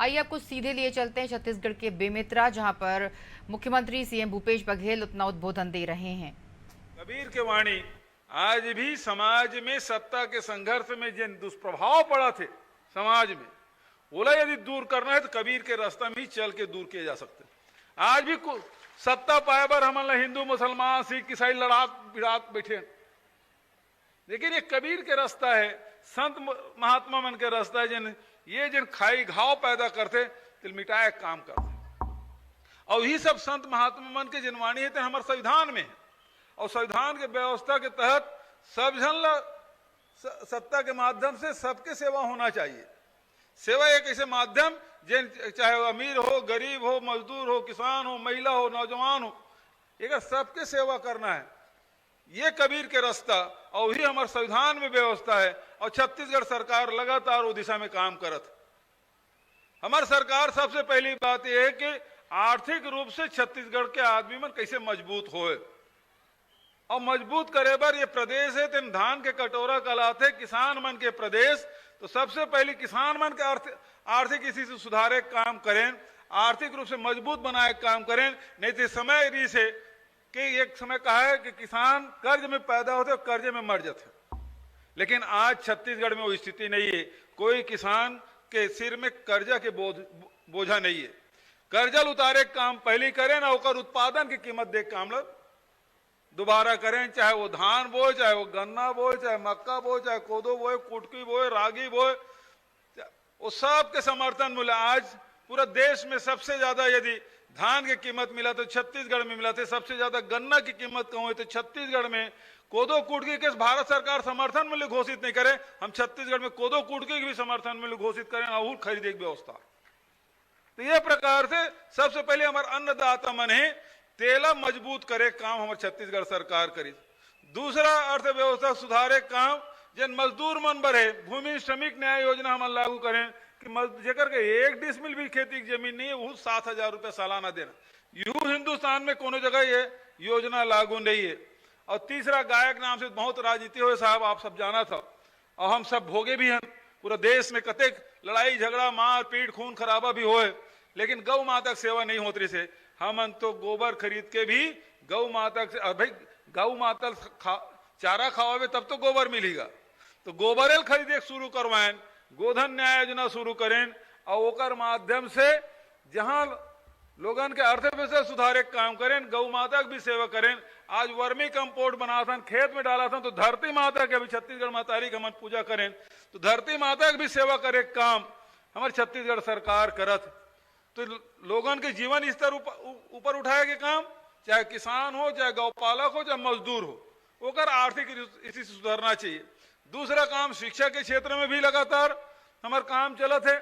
आइए आपको सीधे लिए चलते हैं छत्तीसगढ़ के बेमेतरा, जहां पर मुख्यमंत्री सीएम भूपेश बघेल अपना उद्बोधन दे रहे हैं। कबीर के वाणी आज भी समाज में सत्ता के संघर्ष में जिन दुष्प्रभाव पड़ा थे समाज में, बोला यदि दूर करना है तो कबीर के रास्ता में ही चल के दूर किए जा सकते। आज भी सत्ता पाए बार हम हिंदू मुसलमान सिख ईसाई लड़ाक बैठे, लेकिन ये कबीर के रास्ता है, संत महात्मा मन के रास्ता है, जिन खाई घाव पैदा करते तिल मिटाए काम करते। और यही सब संत महात्मा मन के जिनवाणी है हमारे संविधान में, और संविधान के व्यवस्था के तहत सब जन सत्ता के माध्यम से सबके सेवा होना चाहिए। सेवा एक ऐसे माध्यम जिन चाहे अमीर हो, गरीब हो, मजदूर हो, किसान हो, महिला हो, नौजवान हो, एक सबके सेवा करना है, ये कबीर के रास्ता और वही हमारे संविधान में व्यवस्था है। और छत्तीसगढ़ सरकार लगातार वो दिशा में काम करत। हमारी सरकार सबसे पहली बात यह है कि आर्थिक रूप से छत्तीसगढ़ के आदमी मन कैसे मजबूत होए, और मजबूत करे बर ये प्रदेश है तेन धान के कटोरा कहलाते किसान मन के प्रदेश। तो सबसे पहले किसान मन के आर्थिक इसी से सुधारे काम करें, आर्थिक रूप से मजबूत बनाए काम करें। नहीं तो समय री से कि एक समय कहा है कि किसान कर्ज में पैदा होते और कर्जे में मर जाते, लेकिन आज छत्तीसगढ़ में वो स्थिति नहीं है। कोई किसान के सिर में कर्जा के बोझा नहीं है। कर्जा उतारे काम पहले करें ना, और उत्पादन की कीमत देख काम लोग दोबारा करें, चाहे वो धान बोए, चाहे वो गन्ना बोए, चाहे मक्का बोए, चाहे कोदो बोए, कुटकी बोए, रागी बोए, वो सब के समर्थन मूल्य आज पूरा देश में सबसे ज्यादा यदि धान की कीमत मिला तो छत्तीसगढ़ में मिला था, सबसे ज्यादा गन्ना की कीमत कम हुई तो छत्तीसगढ़ में। कोदो कुटकी के भारत सरकार समर्थन मूल्य घोषित नहीं करे, हम छत्तीसगढ़ में कोदो कुटकी की भी समर्थन मूल्य घोषित करें और खरीदे की व्यवस्था। तो ये प्रकार से सबसे पहले हमारे अन्नदाता मन है तेला मजबूत करे काम हमारे छत्तीसगढ़ सरकार करी। दूसरा अर्थव्यवस्था सुधारे काम जिन मजदूर मन बर है, भूमि श्रमिक न्याय योजना हम लागू करें कि जेकर के 1 डिसमिल भी खेती की जमीन नहीं है वो 7,000 रुपये सालाना देना। यूं हिंदुस्तान में कोनो जगह ये योजना लागू नहीं है। और तीसरा गायक नाम से बहुत राजनीति हो साहब, आप सब जाना था और हम सब भोगे भी हैं। पूरा देश में कतेक लड़ाई झगड़ा मार पीट खून खराबा भी होए, लेकिन गौ माता की सेवा नहीं होती से हम तो गोबर खरीद के भी गौ माता से, भाई गौ माता चारा खावावे तब तो गोबर मिलेगा, तो गोबरेल खरीदे शुरू करवाएं, गोधन न्याय योजना शुरू करें और ओकर माध्यम से जहां लोगन के अर्थव्यवस्था सुधारे काम करें, गौ माता की भी सेवा करें। आज वर्मी कंपोस्ट बना था, खेत में डाला था, तो धरती माता के अभी छत्तीसगढ़ मातारी का हम पूजा करें, तो धरती माता की भी सेवा करे काम हमारे छत्तीसगढ़ सरकार करत। तो लोगन के जीवन स्तर ऊपर उठाए के काम, चाहे किसान हो, चाहे गौपालक हो, चाहे मजदूर हो, ओकर आर्थिक इसी से सुधारना चाहिए। दूसरा काम शिक्षा के क्षेत्र में भी लगातार हमार काम चलत है।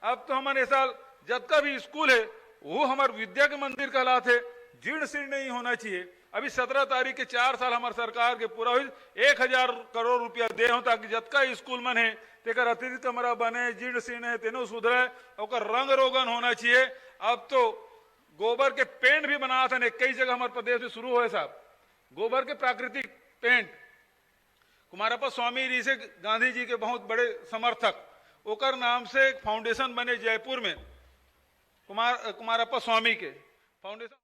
अब तो हमारे साल जतका भी स्कूल है वो हमारे विद्या के मंदिर कहलाते, जीर्ण शीर्ण नहीं होना चाहिए। अभी 17 तारीख के 4 साल हमारे सरकार के पूरा हुई, 1,000 करोड़ रुपया दे हो ताकि जतका स्कूल मन है तेकर अतिरिक्त कमरा बने, जीर्ण शीर्ण है तेनो सुधरे, और रंग रोगन होना चाहिए। अब तो गोबर के पेंट भी बना था, कई जगह हमारे प्रदेश में शुरू हुए साहब, गोबर के प्राकृतिक पेंट। कुमारप्पा स्वामी जी से गांधी जी के बहुत बड़े समर्थक, ओकर नाम से एक फाउंडेशन बने जयपुर में, कुमारप्पा स्वामी के फाउंडेशन।